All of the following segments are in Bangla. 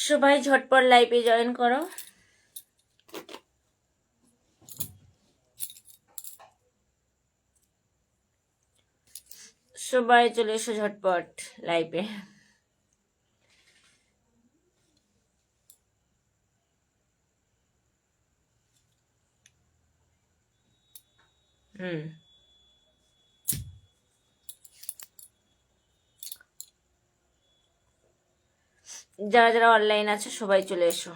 সবাই ঝটপট লাইভে জয়েন করো। সবাই চলে এসো ঝটপট লাইভে। যারা যারা অনলাইন আছে সবাই চলে এসো।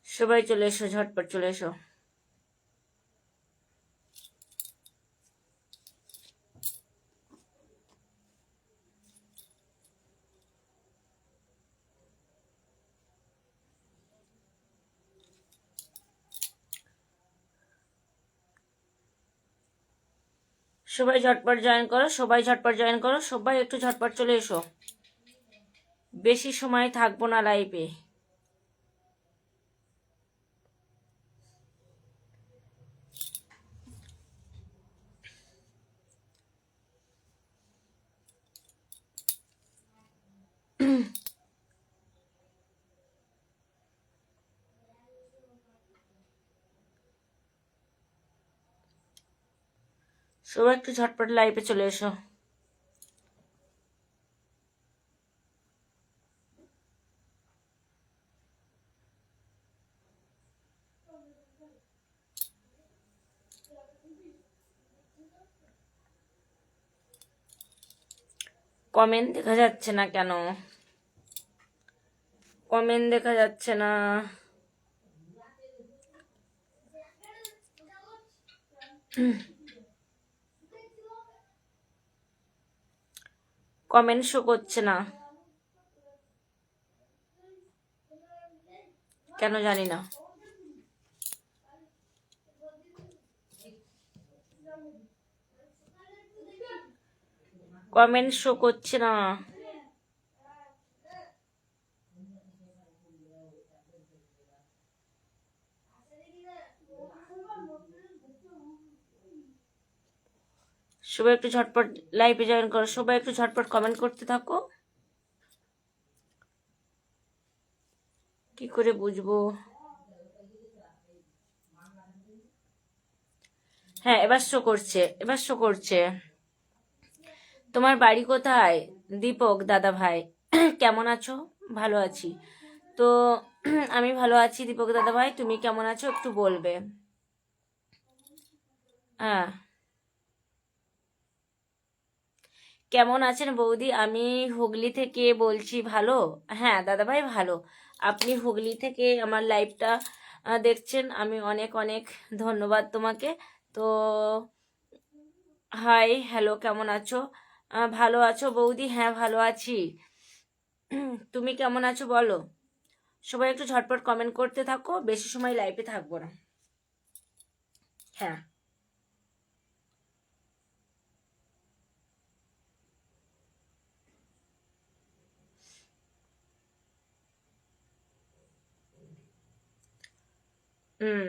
সবাই চলে এসো, ঝটপট চলে এসো। সবাই ঝটপট জয়েন করো, সবাই ঝটপট জয়েন করো, সবাই একটু ঝটপট চলে এসো। বেশি সময় থাকবো না লাইভে। সবাই একটু ঝটপট লাইভে চলে এসো। কমেন্ট দেখা যাচ্ছে না কেন? কমেন্ট দেখা যাচ্ছে না। কমেন্ট শো করছে না কেন জানি না। কমেন্ট শো করছে না। সবাই একটু ঝটপট লাইভে জয়েন করো, সবাই একটু ঝটপট কমেন্ট করতে থাকো। কি করে বুঝবো? হ্যাঁ, এবার শো করছে, এবার শো করছে। তোমার বাড়ি কোথায় দীপক দাদা ভাই? কেমন আছো? ভালো আছি তো। আমি ভালো আছি দীপক দাদা ভাই, তুমি কেমন আছো একটু বলবে। হ্যাঁ, কেমন আছেন বৌদি? আমি হুগলি থেকে বলছি। ভালো? হ্যাঁ দাদা ভাই ভালো। আপনি হুগলি থেকে আমার লাইভটা দেখছেন, আমি অনেক অনেক ধন্যবাদ তোমাকে। তো হাই, হ্যালো, কেমন আছো? ভালো আছো বৌদি? হ্যাঁ ভালো আছি। তুমি কেমন আছো বলো। সবাই একটু ঝটপট কমেন্ট করতে থাকো, বেশি সময় লাইভে থাকবো না। হ্যাঁ। হুম।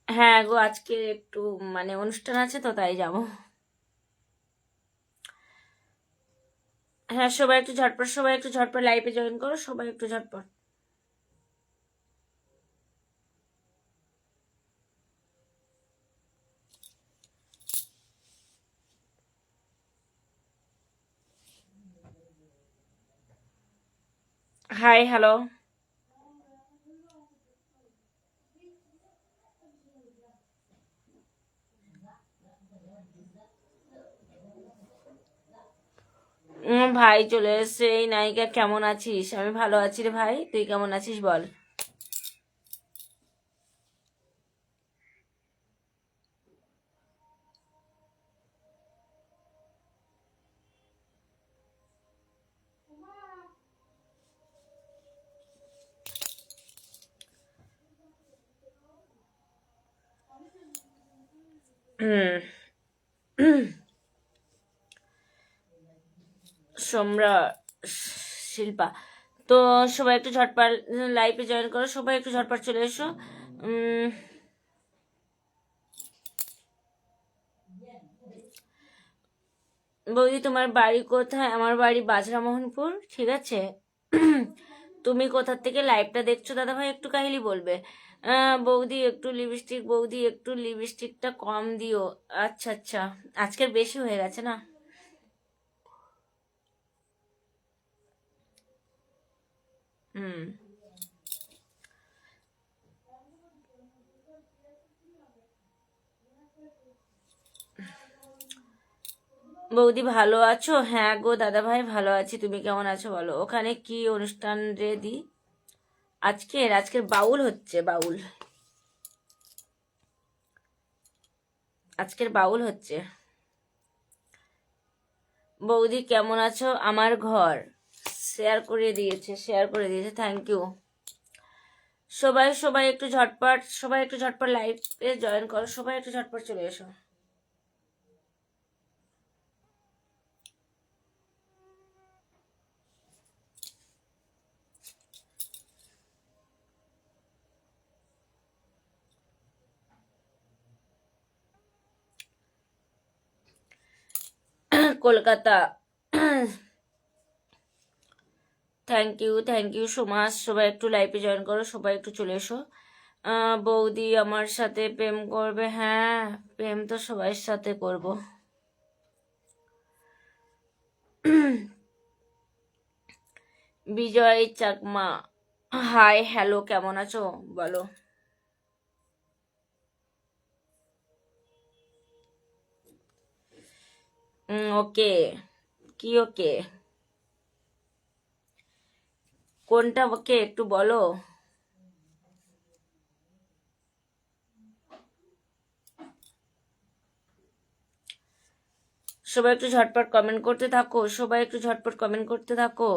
হ্যাঁ গো, আজকে একটু মানে অনুষ্ঠান আছে তো তাই যাবো। হ্যাঁ, সবাই একটু ঝটপট, সবাই একটু ঝটপট লাইভে জয়েন করো, সবাই একটু ঝটপট। Hi, hello. ভাই চলে এসছে। এই নায়িকা, কেমন আছিস? আমি ভালো আছি রে ভাই, তুই কেমন আছিস বল। সোমরা, শিল্পা। তো সবাই একটু ঝটপট লাইভে জয়েন করো, সবাই একটু ঝটপট চলে এসো। উম, বৌদি তোমার বাড়ি কোথায়? আমার বাড়ি বাজরামোহনপুর, ঠিক আছে। তুমি কোথা থেকে লাইভটা দেখছো দাদা ভাই একটু কাহিলি বলবে। বৌদি একটু লিপস্টিক, বৌদি একটু লিপস্টিকটা কম দিও। আচ্ছা আচ্ছা, আজকের বেশি হয়ে গেছে না। হুম। বৌদি ভালো আছো? হ্যাঁ গো দাদা ভাই ভালো আছি, তুমি কেমন আছো বলো। ওখানে কি অনুষ্ঠান রে দি? আজকের বাউল হচ্ছে, বাউল। আজকের বাউল হচ্ছে। বৌদি কেমন আছো? আমার ঘর শেয়ার করে দিয়েছে, শেয়ার করে দিয়েছে, থ্যাংক ইউ। সবাই সবাই একটু ঝটপট, সবাই একটু ঝটপট লাইভে জয়েন করো, সবাই একটু ঝটপট চলে এসো। Kolkata. Thank you so much. সবাই একটু লাইভে জয়েন করো, সবাই একটু চলে এসো। বৌদি আমার সাথে প্রেম করবে? হ্যাঁ, প্রেম তো সবার সাথে করব। বিজয় চাকমা, হাই হ্যালো, কেমন আছো বলো। ওকে, কি ওকে? কোনটা ওকে একটু বলো। সবাই একটু ঝটপট কমেন্ট করতে থাকো, সবাই একটু ঝটপট কমেন্ট করতে থাকো।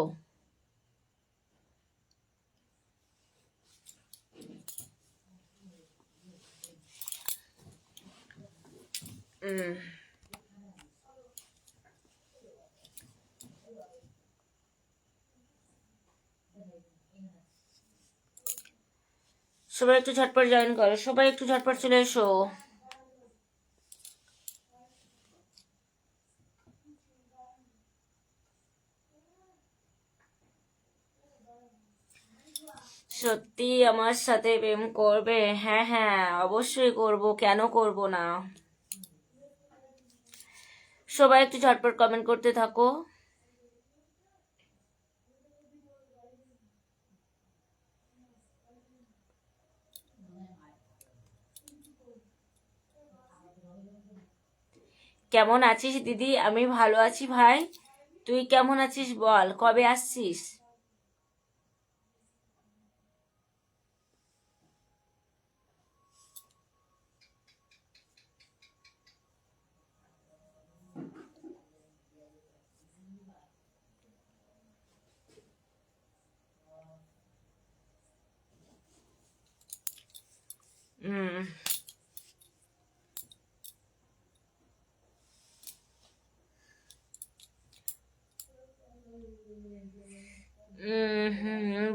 উম, সবাই একটু ঝটপট জয়েন করো, সবাই একটু ঝটপট চলে এসো। সত্যি আমার সাথে প্রেম করবে? হ্যাঁ হ্যাঁ, অবশ্যই করব, কেন করব না। সবাই একটু ঝটপট কমেন্ট করতে থাকো। কেমন আছিস দিদি? আমি ভালো আছি ভাই, তুই কেমন আছিস বল, কবে আসছিস? হুম।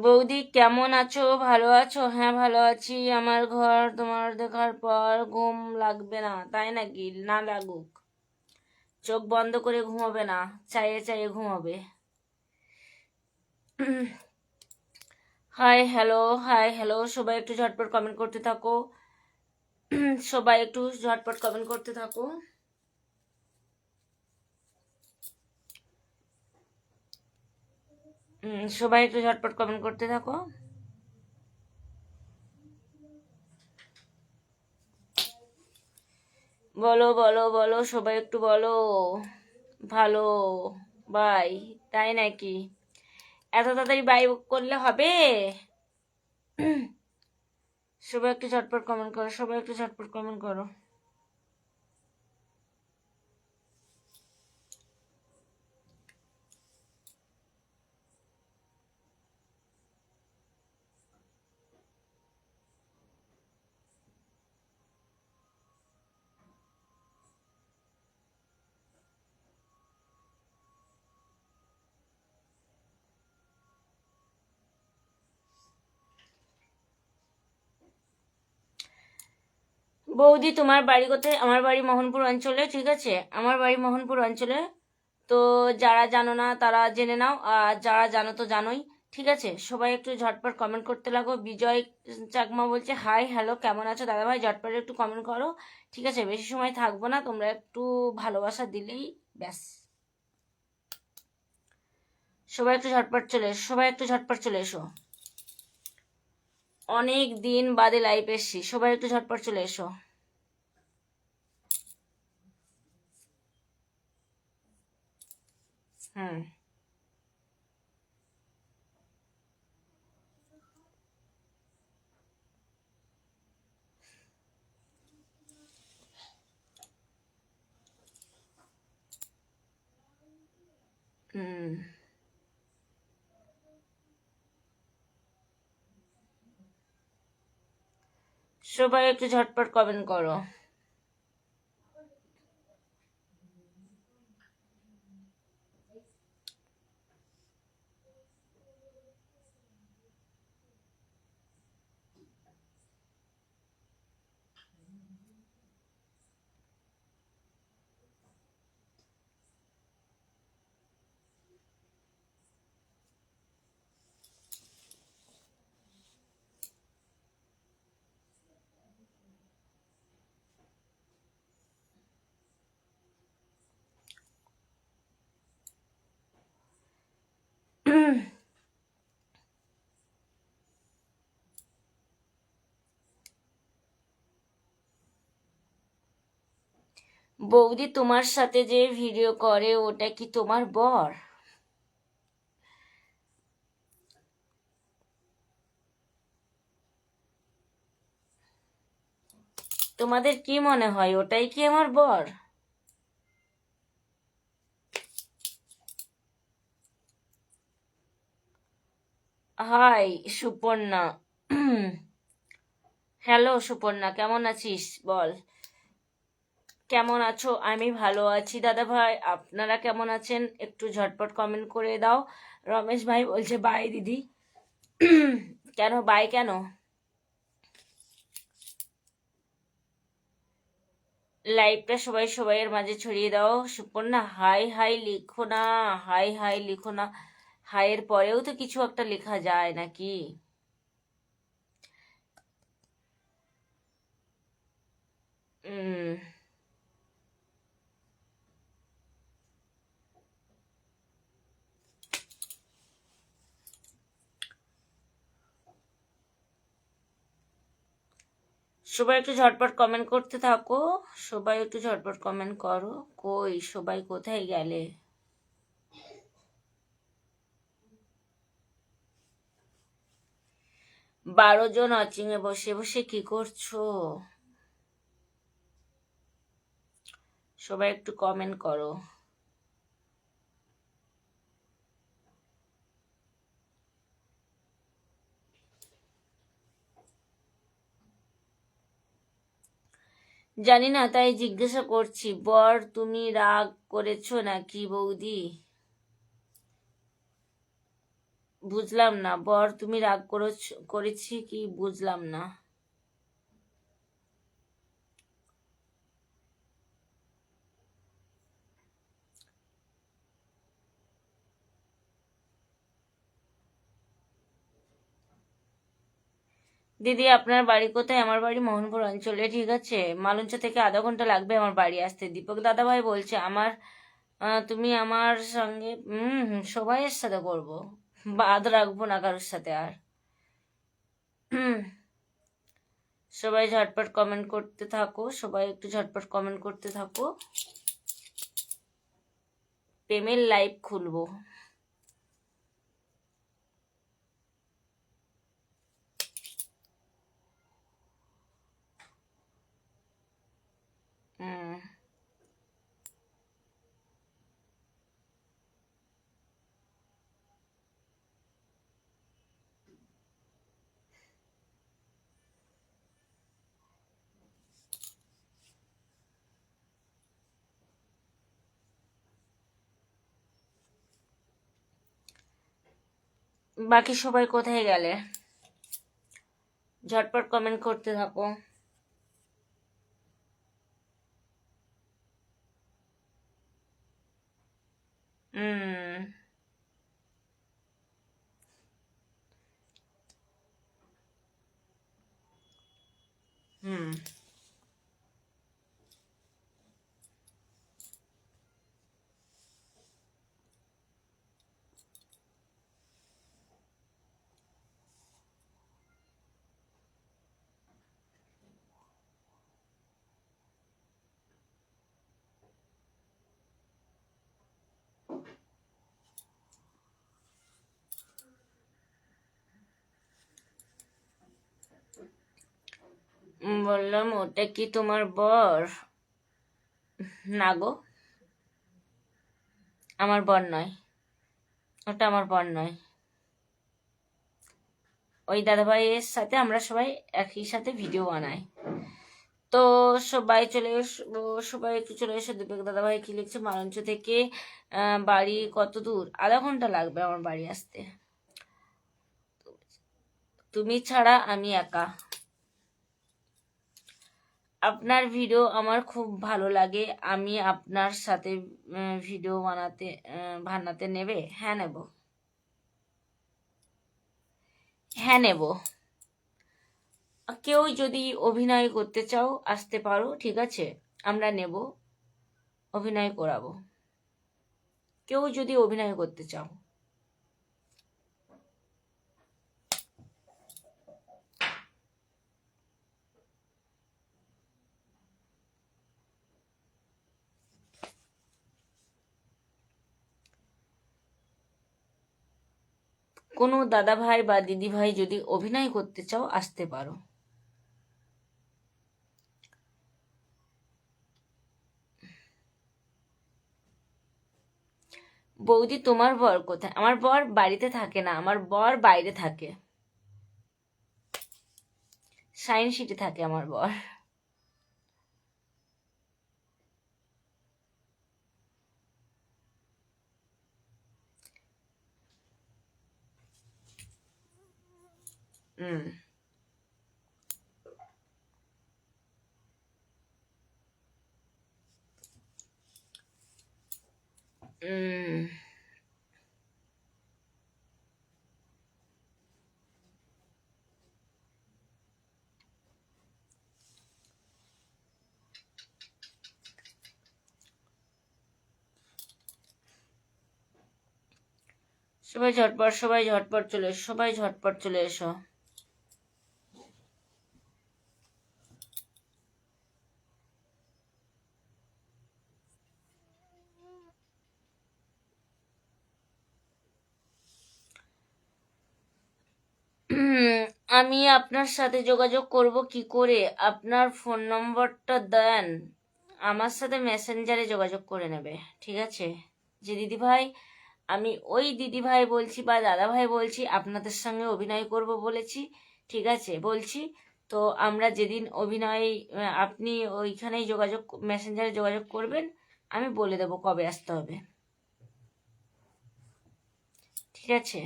বৌদি কেমন আছো? ভালো আছো? হ্যাঁ ভালো আছি। আমার ঘর তোমার দেখার পর ঘুম লাগবে না, তাই নাকি? না লাগুক, চোখ বন্ধ করে ঘুমাবে না, চাইয়ে চাইয়ে ঘুমাবে। হাই হ্যালো, হাই হ্যালো, সবাই একটু ঝটপট কমেন্ট করতে থাকো। সবাই একটু ঝটপট কমেন্ট করতে থাকো। সবাই একটু ঝটপট কমেন্ট করতে থাকো। বলো বলো বলো, সবাই একটু বলো। ভালো, বাই, তাই নাকি? এত তাড়াতাড়ি বাই করলে হবে? সবাই একটু ঝটপট কমেন্ট করো, সবাই একটু ঝটপট কমেন্ট করো। বৌদি তোমার বাড়ি কোথায়? আমার বাড়ি মোহনপুর অঞ্চলে, ঠিক আছে, আমার বাড়ি মোহনপুর অঞ্চলে। তো যারা জানো না তারা জেনে নাও, আর যারা জানো তো জানোই। ঠিক আছে, সবাই একটু ঝটপট কমেন্ট করতে লাগো। বিজয় চাকমা বলছে হাই হ্যালো, কেমন আছো দাদা ভাই, ঝটপট একটু কমেন্ট করো। ঠিক আছে, বেশি সময় থাকবো না, তোমরা একটু ভালোবাসা দিলেই ব্যাস। সবাই একটু ঝটপট চলে এসো, সবাই একটু ঝটপট চলে এসো। অনেক দিন বাদে লাইভ এসছি, সবাই একটু ঝটপট চলে এসো। হুম হুম সবাই একটু ঝটপট কমেন্ট করো। বৌদি তোমার সাথে যে ভিডিও করে ওটা কি তোমার বর? তোমাদের কি মনে হয় ওটাই কি আমার বর? হাই সুপর্ণা। হ্যালো সুপর্ণা, কেমন আছিস বল? কেমন আছো? আমি ভালো আছি দাদা ভাই, আপনারা কেমন আছেন একটু ঝটপট কমেন্ট করে দাও। রমেশ ভাই বলছে বাই দিদি। কেন বাই কেন? লাইভটা সবাই সবাইয়ের মাঝে ছড়িয়ে দাও। সুপর্ণা হাই হাই লিখো না, হাই হাই লিখো না, হাইয়ের পরেও তো কিছু একটা লেখা যায় নাকি? উম সবাই একটু ঝটপট কমেন্ট করতে থাকো, সবাই একটু ঝটপট কমেন্ট করো। কই সবাই কোথায় গেলে? 12 জন ওয়াচিং এ বসে বসে কি করছো? সবাই একটু কমেন্ট করো। জানি না তাই জিজ্ঞাসা করছি, বর তুমি রাগ করেছো নাকি বৌদি? বুঝলাম না, বর তুমি রাগ করেছি কি বুঝলাম না। দিদি আপনার বাড়ি কোথায়? আমার বাড়ি মোহনপুর অঞ্চলে, ঠিক আছে, মালঞ্চ থেকে আধা ঘন্টা লাগবে আমার বাড়ি আসতে। দীপক দাদা ভাই বলছে আমার তুমি আমার সঙ্গে সবাইয়ের সাথে করবো, বাদ রাখবো না কারোর সাথে আর। সবাই ঝটপট কমেন্ট করতে থাকো, সবাই একটু ঝটপট কমেন্ট করতে থাকো। প্রেমের লাইভ খুলবো। হুম বাকি সবাই কোথায় গেলে? ঝটপট কমেন্ট করতে থাকো। হুম হুম বললাম ওটা কি তোমার বর? না গো, আমার বর নয়, ওটা আমার বর নয়। ওই দাদাভাইয়ের সাথে আমরা সবাই একই সাথে ভিডিও বানাই। তো সবাই চলে এসো, সবাই একটু চলে এসো। দীপক দাদাভাই কি লিখছে, মালঞ্চ থেকে বাড়ি কত দূর? আধা ঘন্টা লাগবে আমার বাড়ি আসতে। তুমি ছাড়া আমি একা। আপনার ভিডিও আমার খুব ভালো লাগে, আমি আপনার সাথে ভিডিও বানাতে নেবে? হ্যাঁ নেব, হ্যাঁ নেব। কেউ যদি অভিনয় করতে চাও আসতে পারো, ঠিক আছে, আমরা নেব, অভিনয় করাবো। কেউ যদি অভিনয় করতে চাও। কোনো দাদা ভাই বা দিদি ভাই যদি অভিনয় করতে চাও আসতে পারো। বৌদি তোমার বর কোথায়? আমার বর বাড়িতে থাকে না, আমার বর বাইরে থাকে, সায়েন্স সিটি থাকে আমার বর। হুম হুম সবাই ঝটপট, সবাই ঝটপট চলে এসো, সবাই ঝটপট চলে এসো। আমি আপনার সাথে যোগাযোগ করব কি করে? আপনার ফোন নম্বরটা দেন, আমার সাথে মেসেঞ্জারে যোগাযোগ করে নেবে, ঠিক আছে? যে দিদি ভাই, আমি ওই দিদি ভাই বলছি বা দাদা ভাই বলছি, আপনাদের সঙ্গে অভিনয় করব বলেছি, ঠিক আছে বলছি। তো আমরা যেদিন অভিনয়, আপনি ওইখানেই যোগাযোগ, মেসেঞ্জারে যোগাযোগ করবেন, আমি বলে দেবো কবে আসতে হবে, ঠিক আছে?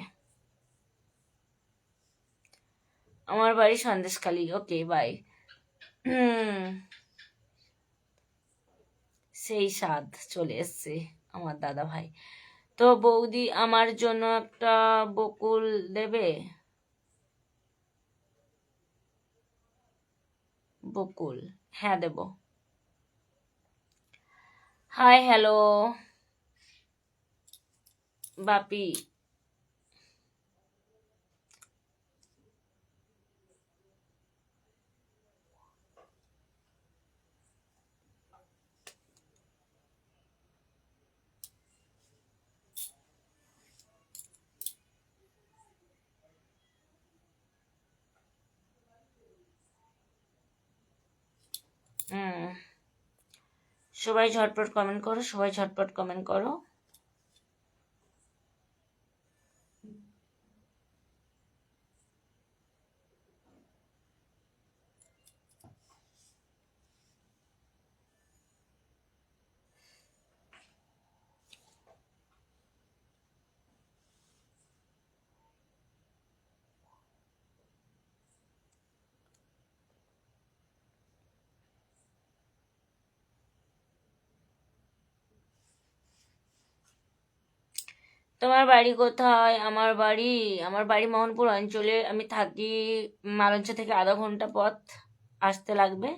আমার বাড়ি সন্দেশখালী। Okay bye. হুম, সেই স্বাদ চলে এসছে আমার দাদা ভাই। তো বৌদি আমার জন্য একটা বকুল দেবে? বকুল, হ্যাঁ দেব। হাই হ্যালো বাপি। হুম, সবাই ঝটপট কমেন্ট করো, সবাই ঝটপট কমেন্ট করো। তোমার বাড়ি কোথায়? আমার বাড়ি মোহনপুর অঞ্চলে। আমি থাকি মালঞ্চ থেকে আধা ঘন্টা পথ আসতে লাগবে।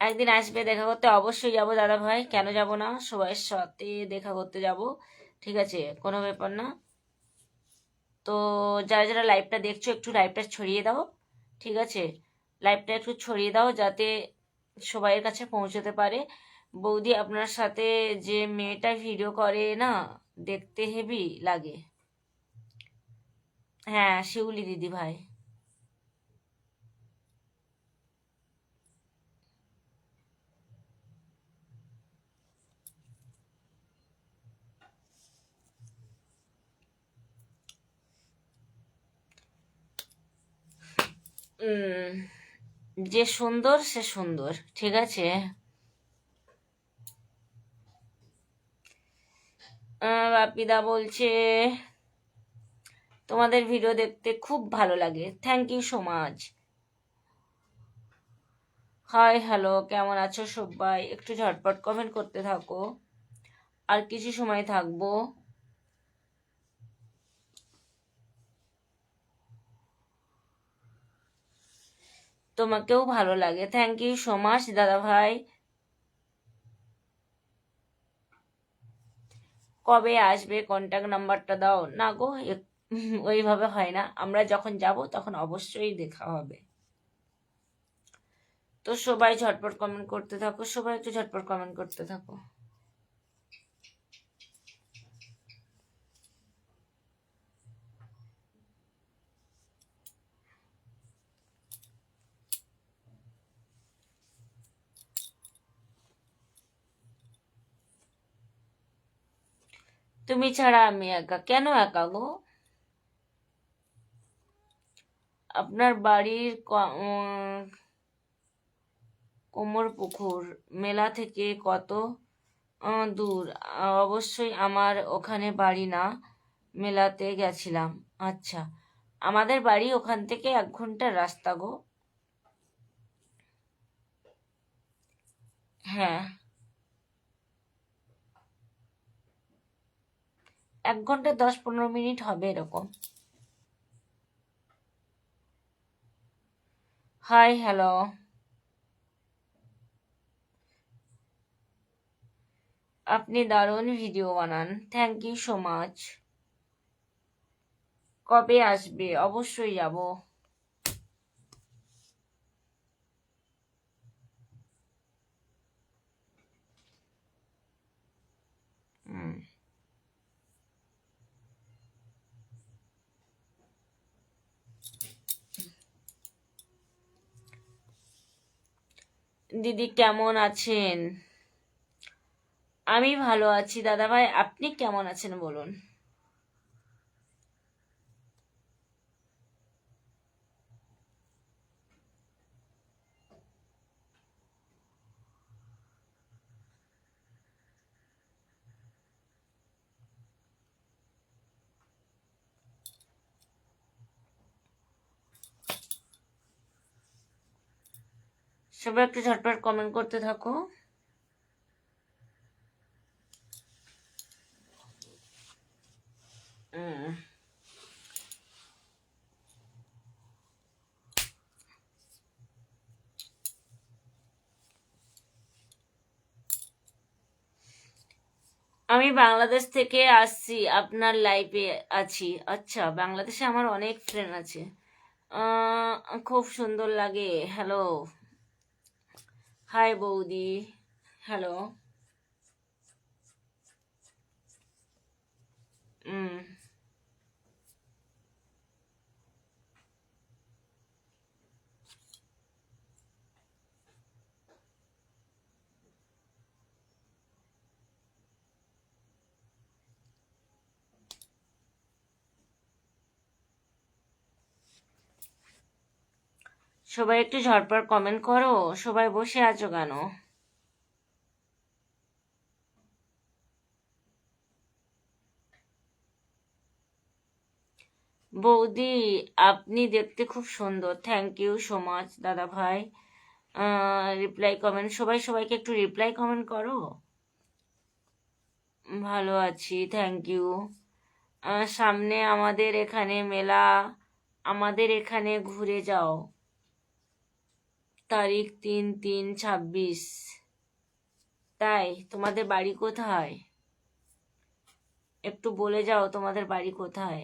একদিন আসবে দেখা করতে, অবশ্যই যাব দাদা ভাই, কেন যাব না, সবার সাথে দেখা করতে যাব। ঠিক আছে, কোনো ব্যাপার না। তো যারা যারা লাইভটা দেখছো একটু লাইভটা ছড়িয়ে দাও। ঠিক আছে, লাইভটা একটু ছড়িয়ে দাও যাতে সবাইয়ের কাছে পৌঁছতে পারে। বৌদি আপনার সাথে যে মেয়েটা ভিডিও করে না, দেখতে হেভি লাগে। হ্যাঁ, শিউলি দিদি ভাই। উম, যে সুন্দর সে সুন্দর, ঠিক আছে। বাপিদা বলছে তোমাদের ভিডিও দেখতে খুব ভালো লাগে, thank you so much. Hi hello, কেমন আছো সবাই? একটু ঝটপট কমেন্ট করতে থাকো, আর কিছু সময় থাকবো। তোমাকেও ভালো লাগে, থ্যাংক ইউ সো মাচ দাদা ভাই। কবে আসবে? কন্ট্যাক্ট নাম্বারটা দাও না গো, ওইভাবে হয় না, আমরা যখন যাব তখন অবশ্যই দেখা হবে। তো সবাই ঝটপট কমেন্ট করতে থাকো, সবাই একটু ঝটপট কমেন্ট করতে থাকো। তুমি ছাড়া আমি একা? কেন একা গো? আপনার বাড়ির কোমর পুকুর মেলা থেকে কত দূর? অবশ্যই আমার ওখানে বাড়ি না, মেলাতে গেছিলাম। আচ্ছা, আমাদের বাড়ি ওখান থেকে 1 ঘন্টার রাস্তা গো। হ্যাঁ, 1 ঘন্টা 10-15 মিনিট হবে এরকম। হাই হ্যালো, আপনি দারুণ ভিডিও বানান, থ্যাংক ইউ সো মাচ। কবে আসবে? অবশ্যই যাব। হুম, দিদি কেমন আছেন? আমি ভালো আছি দাদা ভাই, আপনি কেমন আছেন বলুন। সবাই একটু ঝটপট কমেন্ট করতে থাকো। হুম, আমি বাংলাদেশ থেকে আসছি, আপনার লাইভে আছি। আচ্ছা, বাংলাদেশে আমার অনেক ফ্রেন্ড আছে। খুব সুন্দর লাগে। হ্যালো, হাই বৌদি, হ্যালো। হুম, সবাই একটু ঝটপট কমেন্ট করো, সবাই বসে আছো কেন? বৌদি আপনি দেখতে খুব সুন্দর, থ্যাংক ইউ সো মাচ দাদা ভাই। রিপ্লাই কমেন্ট, সবাই সবাইকে একটু রিপ্লাই কমেন্ট করো। ভালো আছি, থ্যাংক ইউ। সামনে আমাদের এখানে মেলা, আমাদের এখানে ঘুরে যাও। তারিখ 3/3/26। তাই তোমাদের বাড়ি কোথায়? একটু বলে যাও তোমাদের বাড়ি কোথায়।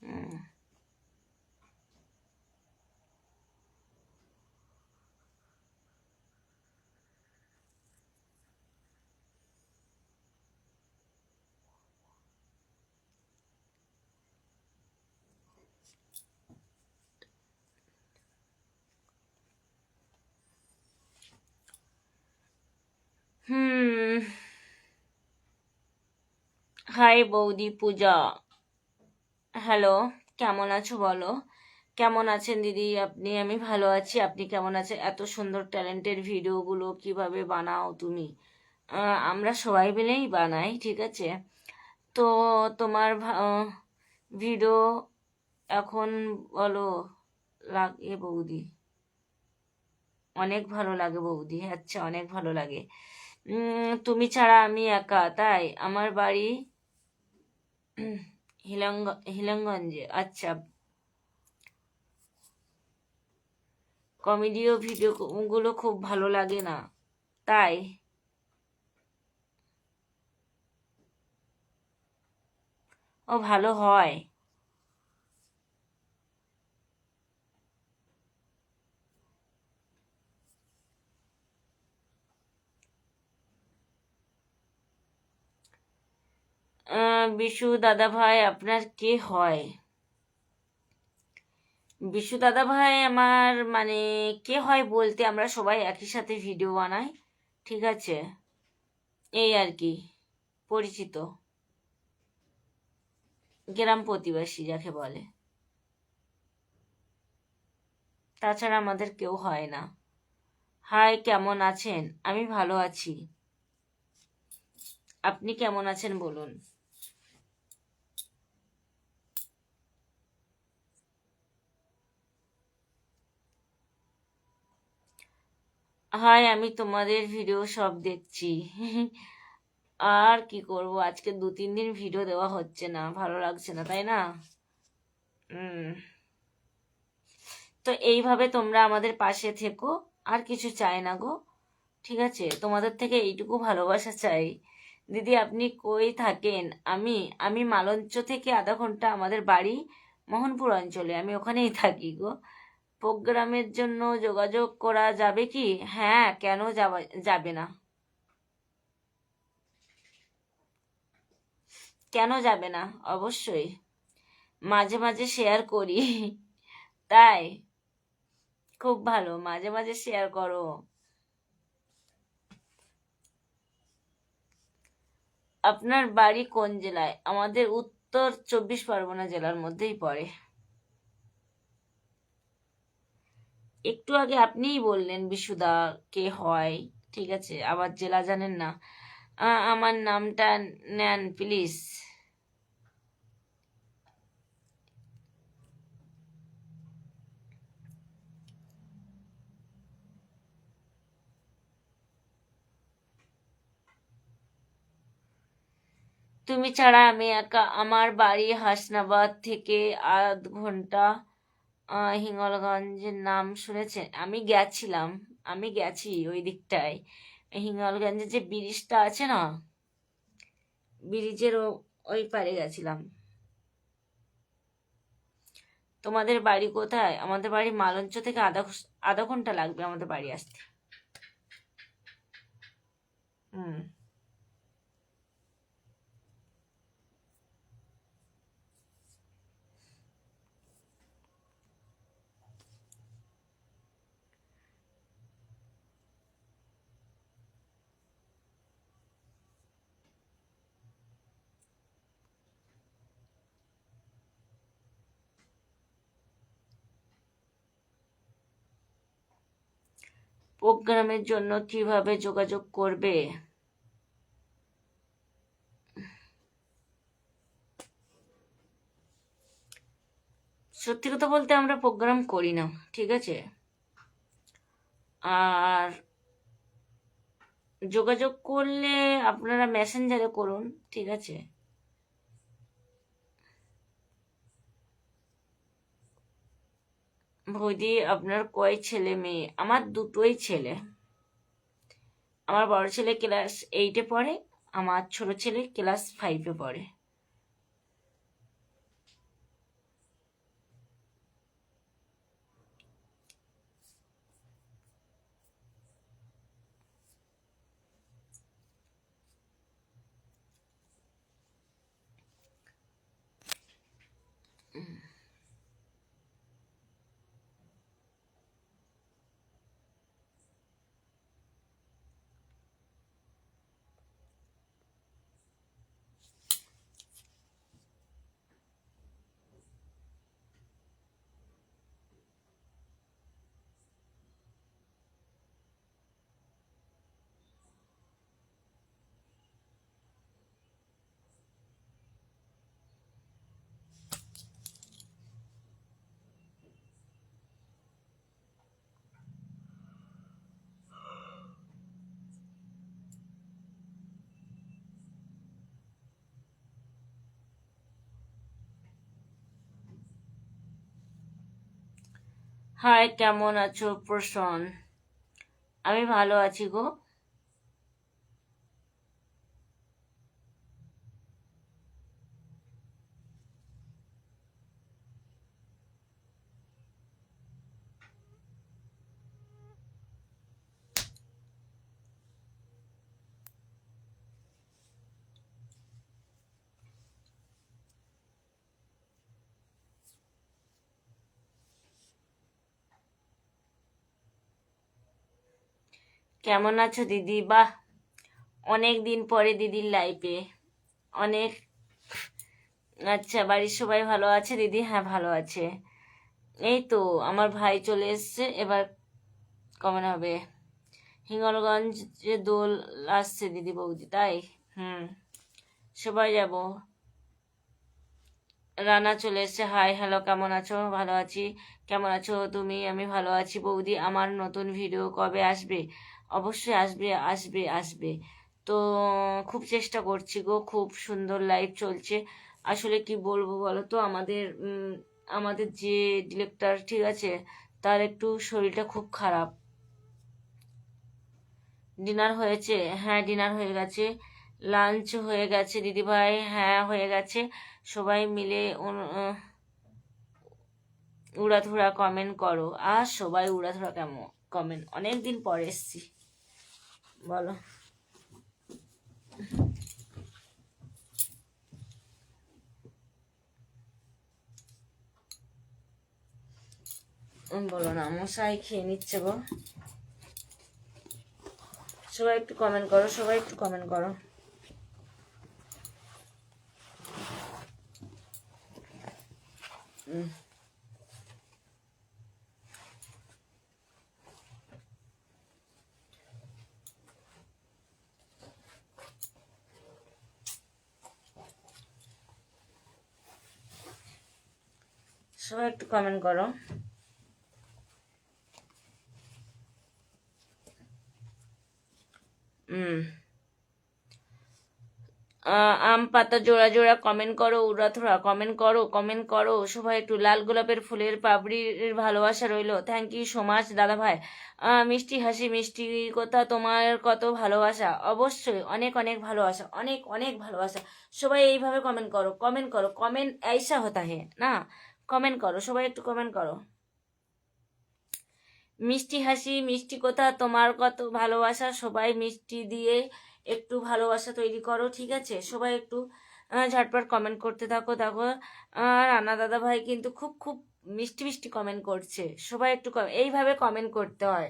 হুম। হুম। হাই বৌদি পূজা, হ্যালো, কেমন আছো বলো? কেমন আছেন দিদি আপনি? আমি ভালো আছি, আপনি কেমন আছেন? এত সুন্দর ট্যালেন্টেড ভিডিওগুলো কিভাবে বানাও তুমি? আমরা সবাই মিলেই বানাই, ঠিক আছে। তো তোমার ভিডিও এখন বলো লাগে বৌদি? অনেক ভালো লাগে বৌদি, আচ্ছা অনেক ভালো লাগে। তুমি ছাড়া আমি একা, তাই আমার বাড়ি হিলঙ্গঞ্জে। আচ্ছা, কমেডিও ভিডিও গুলো খুব ভালো লাগে না, তাই? ও ভালো হয়। বিশু দাদা ভাই আপনার কে হয়? বিশু দাদা ভাই আমার মানে কে হয় বলতে, আমরা সবাই একই সাথে ভিডিও বানাই, ঠিক আছে, এই আর কি, পরিচিত, গ্রাম প্রতিবেশী যাকে বলে। তাছাড়া আমাদের কেউ হয় না। হাই, কেমন আছেন? আমি ভালো আছি, আপনি কেমন আছেন বলুন? হাই, আমি তোমাদের ভিডিও সব দেখছি। আর কি করব, আজকে 2-3 দিন ভিডিও দেওয়া হচ্ছে না, ভালো লাগছে না, তাই না? হুম। তো এইভাবে তোমরা আমাদের পাশে থেকো, আর কিছু চাই না গো, ঠিক আছে, তোমাদের থেকে এইটুকু ভালোবাসা চাই। দিদি আপনি কই থাকেন? আমি আমি মালঞ্চ থেকে আধা ঘন্টা আমাদের বাড়ি মোহনপুর অঞ্চলে, আমি ওখানেই থাকি গো। প্রোগ্রামের জন্য যোগাযোগ করা যাবে কি? হ্যাঁ, কেন যাবে না? কেন যাবে না? অবশ্যই, মাঝে মাঝে শেয়ার করি। তাই? খুব ভালো, মাঝে মাঝে শেয়ার করো। আপনার বাড়ি কোন জেলায়? আমাদের উত্তর 24 পরগনা জেলার মধ্যেই পড়ে। একটু আগে আপনিই বললেন বিশুদা কে হয়, ঠিক আছে, আবার জেলা জানেন না। আমার নামটা নেন প্লিজ। তুমি ছাড়া আমি একা, আমার বাড়ি হাসনাবাদ থেকে আধ ঘন্টা। হিঙ্গলগঞ্জের নাম শুনেছেন? আমি গেছিলাম, আমি গেছি ওই দিকটায়। হিঙ্গলগঞ্জে যে ব্রিজটা আছে না, ব্রিজের ওই পারে গেছিলাম। তোমাদের বাড়ি কোথায়? আমাদের বাড়ি মালঞ্চ থেকে আধা ঘন্টা লাগবে আমাদের বাড়ি আসতে। হুম। প্রোগ্রামের জন্য কিভাবে যোগাযোগ করবে? সত্যি কথা বলতে আমরা প্রোগ্রাম করি না, ঠিক আছে? আর যোগাযোগ করলে আপনারা মেসেঞ্জারে করুন, ঠিক আছে? বৌদি আপনার কয় ছেলে মেয়ে? আমার দুটোই ছেলে। আমার বড় ছেলে ক্লাস 8-এ পড়ে, আমার ছোট ছেলে ক্লাস 5-এ পড়ে। হাই, কেমন আছো প্রসন? আমি ভালো আছি গো। কেমন আছো দিদি? বাহ, অনেক দিন পরে দিদির লাইফে। অনেক। আচ্ছা, বাড়ির সবাই ভালো আছে দিদি? হ্যাঁ, ভালো আছে। এই তো আমার ভাই চলে এসছে, এবার কমন হবে। হিঙ্গলগঞ্জে দোল আসছে দিদি বৌদি, তাই? হুম, সবাই যাব। রানা চলে এসছে। হাই, হ্যালো, কেমন আছো? ভালো আছি। কেমন আছো তুমি? আমি ভালো আছি বৌদি। আমার নতুন ভিডিও কবে আসবে? অবশ্যই আসবে, আসবে, আসবে। তো খুব চেষ্টা করছি গো, খুব সুন্দর লাইভ চলছে। আসলে কি বলবো বলো তো, আমাদের যে ডিরেক্টর, ঠিক আছে, তার একটু শরীরটা খুব খারাপ। ডিনার হয়েছে? হ্যাঁ, ডিনার হয়ে গেছে। লাঞ্চ হয়ে গেছে দিদিভাই? হ্যাঁ, হয়ে গেছে। সবাই মিলে উড়াধুরা কমেন্ট করো। আর সবাই উড়াধুরা কেমন কমেন্ট, অনেকদিন পরে এসছি। বলো। বলো না, মশাই খেয়ে নিচ্ছে গো। সবাই একটু কমেন্ট করো, সবাই একটু কমেন্ট করো। সবাই একটু কমেন্ট করো। আম পাতা জোড়া জোড়া কমেন্ট করো, উড়াধুরা কমেন্ট করো, কমেন্ট করো সবাই একটু। লাল গোলাপের ফুলের পাপড়ির ভালোবাসা রইলো, থ্যাংক ইউ সো মাচ দাদা ভাই। মিষ্টি হাসি মিষ্টি কথা, তোমার কত ভালোবাসা। অবশ্যই অনেক অনেক ভালোবাসা, অনেক অনেক ভালোবাসা। সবাই এইভাবে কমেন্ট করো, কমেন্ট করো, কমেন্ট ऐसा होता है না। কমেন্ট করো, সবাই একটু কমেন্ট করো। মিষ্টি হাসি মিষ্টি কথা, তোমার কত ভালোবাসা। সবাই মিষ্টি দিয়ে একটু ভালোবাসা তৈরি করো, ঠিক আছে? সবাই একটু ঝটপট কমেন্ট করতে থাকো। দেখো রানা দাদা ভাই কিন্তু খুব খুব মিষ্টি মিষ্টি কমেন্ট করছে। সবাই একটু এইভাবে কমেন্ট করতে হয়।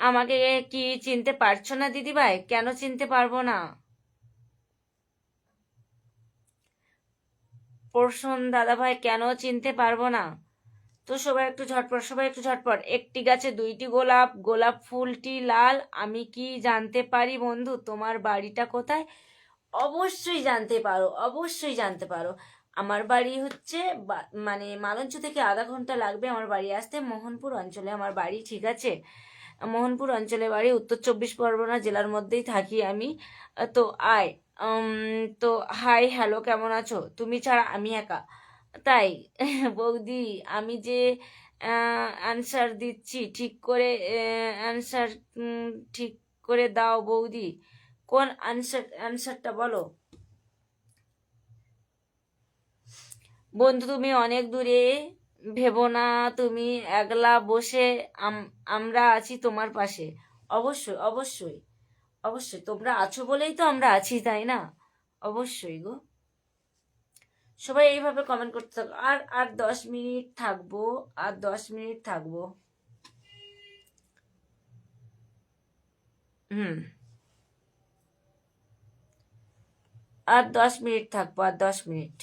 আমাকে কি চিনতে পারছো না দিদি ভাই? কেন চিনতে পারবো না? পরশন দাদা ভাই, কেন চিনতে পারবো না? তো সবাই একটু ঝটপট, সবাই একটু ঝটপট। একটি গাছে দুইটি গোলাপ, গোলাপ ফুলটি লাল। আমি কি জানতে পারি বন্ধু তোমার বাড়িটা কোথায়? অবশ্যই জানতে পারো, অবশ্যই জানতে পারো। আমার বাড়ি হচ্ছে মানে মালঞ্চ থেকে আধা ঘন্টা লাগবে আমার বাড়ি আসতে। মোহনপুর অঞ্চলে আমার বাড়ি, ঠিক আছে? মোহনপুর অঞ্চলে বাড়ি, উত্তর চব্বিশ পরগনা জেলার মধ্যেই থাকি আমি। তো আয়। তো হাই হ্যালো, কেমন আছো? তুমি ছাড়া আমি একা, তাই? বৌদি, আমি যে অ্যানসার দিচ্ছি ঠিক করে, অ্যানসার ঠিক করে দাও বৌদি। কোন অ্যানসারটা বলো বন্ধু? তুমি অনেক দূরে, ভেবো না তুমি একলা বসে, আমরা আছি তোমার পাশে। অবশ্যই অবশ্যই অবশ্যই, তোমরা আছো বলেই তো আমরা আছি, তাই না? অবশ্যই গো। সবাই এইভাবে কমেন্ট করতে থাকো। আর আর 10 মিনিট থাকবো, আর 10 মিনিট থাকবো। হুম, আর 10 মিনিট থাকবো, আর 10 মিনিট।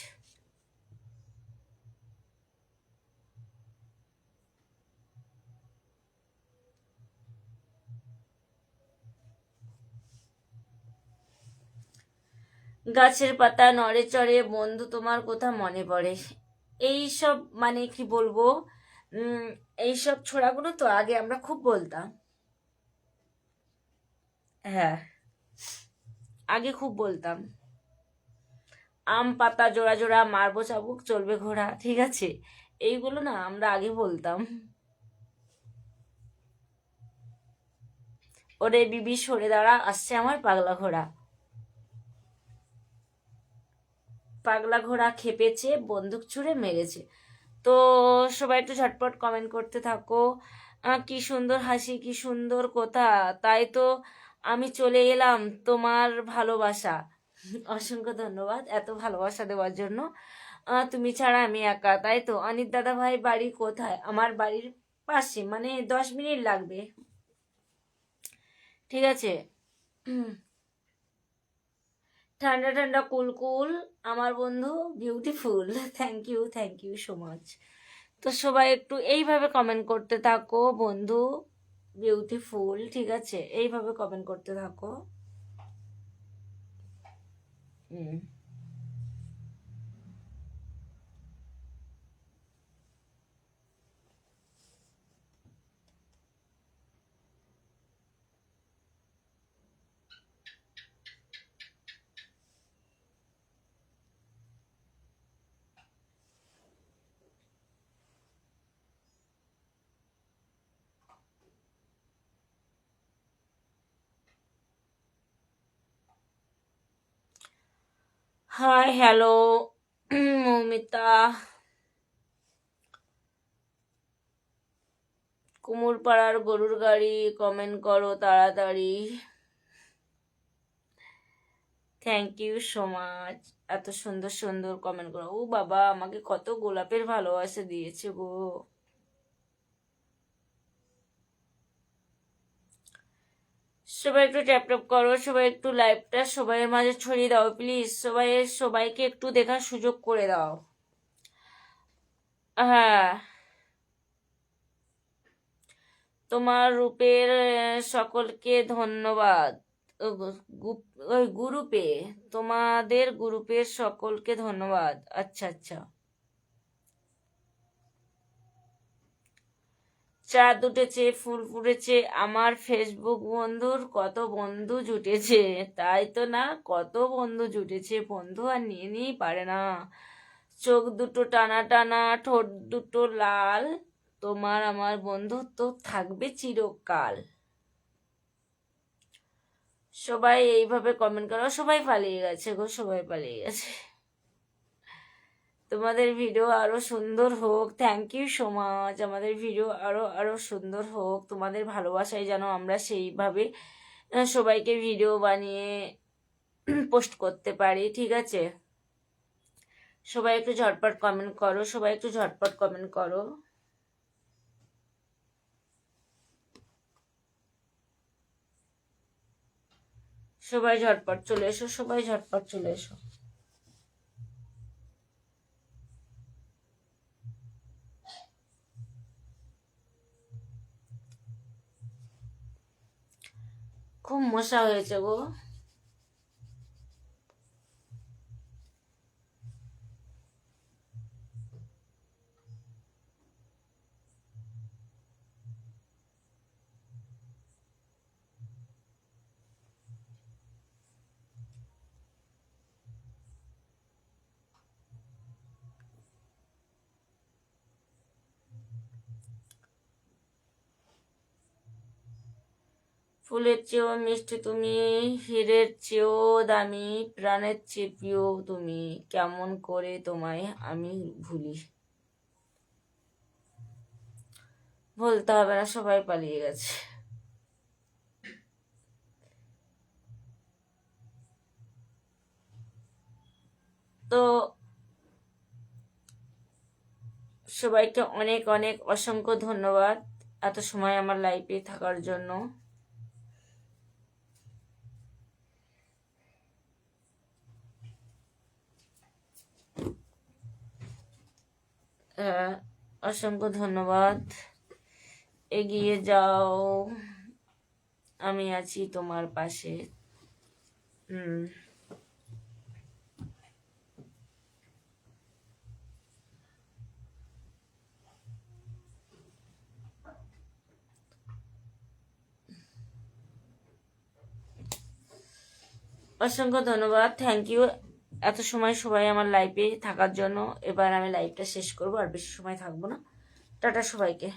গাছের পাতা নড়ে চড়ে, বন্ধু তোমার কথা মনে পড়ে। এই সব মানে কি বলবো, উম এইসব ছোড়াগুলো তো আগে আমরা খুব বলতাম। হ্যাঁ, আগে খুব বলতাম। আম পাতা জোড়া জোড়া, মারবো চাবুক চলবে ঘোড়া, ঠিক আছে? এইগুলো না আমরা আগে বলতাম। ওরে বিবি সরে দাঁড়া, আসছে আমার পাগলা ঘোড়া। পাগলা ঘোড়া খেপেছে, বন্দুক ছুঁড়ে মেরেছে। তো সবাই একটু ঝটপট কমেন্ট করতে থাকো। কি সুন্দর হাসি, কি সুন্দর কথা, তাই তো আমি চলে এলাম তোমার ভালোবাসা। অসংখ্য ধন্যবাদ এত ভালোবাসা দেওয়ার জন্য। তুমি ছাড়া আমি একা, তাই তো? অনিত দাদা ভাই বাড়ি কোথায়? আমার বাড়ির পাশে, মানে 10 মিনিট লাগবে, ঠিক আছে? ঠান্ডা ঠান্ডা কুল কুল, আমার বন্ধু beautiful. Thank you so much. তো সবাই একটু এইভাবে কমেন্ট করতে থাকো, বন্ধু বিউটিফুল, ঠিক আছে? এইভাবে কমেন্ট করতে থাকো। হুম। হাই হ্যালো, মৌমিতা, কুমোরপাড়ার গরুর গাড়ি, কমেন্ট করো তাড়াতাড়ি। থ্যাংক ইউ সো মাচ, এত সুন্দর সুন্দর কমেন্ট করো। ও বাবা, আমাকে কত গোলাপের ভালোবাসা দিয়েছে গো। সবাই একটু ট্যাপ ট্যাপ করো, সবাই একটু লাইভটা সবাইয়ের মাঝে ছড়িয়ে দাও প্লিজ। সবাইকে একটু দেখার সুযোগ করে দাও। হ্যাঁ, তোমার রূপের সকলকে ধন্যবাদ। ও ওই গ্রুপে, তোমাদের গ্রুপের সকলকে ধন্যবাদ। আচ্ছা আচ্ছা। চাঁদ উঠেছে, ফুল ফুটেছে, আমার ফেসবুক বন্ধুর কত বন্ধু জুটেছে, তাই তো না? কত বন্ধু জুটেছে, বন্ধু আর নিয়ে নিয়েই পারে না। চোখ দুটো টানা টানা, ঠোঁট দুটো লাল, তোমার আমার বন্ধুত্ব থাকবে চিরকাল। সবাই এইভাবে কমেন্ট করো। সবাই পালিয়ে গেছে গো, সবাই পালিয়ে গেছে। তোমাদের ভিডিও আরো সুন্দর হোক, থ্যাংক ইউ সো মাচ। আমাদের ভিডিও আরো আরো সুন্দর হোক, তোমাদের ভালোবাসায় যেন আমরা সেইভাবে সবাইকে ভিডিও বানিয়ে পোস্ট করতে পারি, ঠিক আছে? সবাই একটু ঝটপট কমেন্ট করো, সবাই একটু ঝটপট কমেন্ট করো। সবাই ঝটপট চলে এসো, সবাই ঝটপট চলে এসো। খুব মশা হয়েছে গো। ফুলের চেয়েও মিষ্টি তুমি, হীরের চেয়েও দামি, প্রাণের চেয়ে প্রিয় তুমি, কেমন করে তোমায় আমি ভুলি। বলতে হবে না, সবাই পালিয়ে গেছে। তো সবাইকে অনেক অনেক অসংখ্য ধন্যবাদ এত সময় আমার লাইফে থাকার জন্য। অসংখ্য ধন্যবাদ। এগিয়ে যাও, আমি আছি তোমার পাশে। অসংখ্য ধন্যবাদ, থ্যাংক ইউ এত সময় সবাই আমার লাইফে থাকার জন্য। এবার আমি লাইভটা শেষ করবো, আর বেশি সময় থাকবো না। টাটা সবাইকে।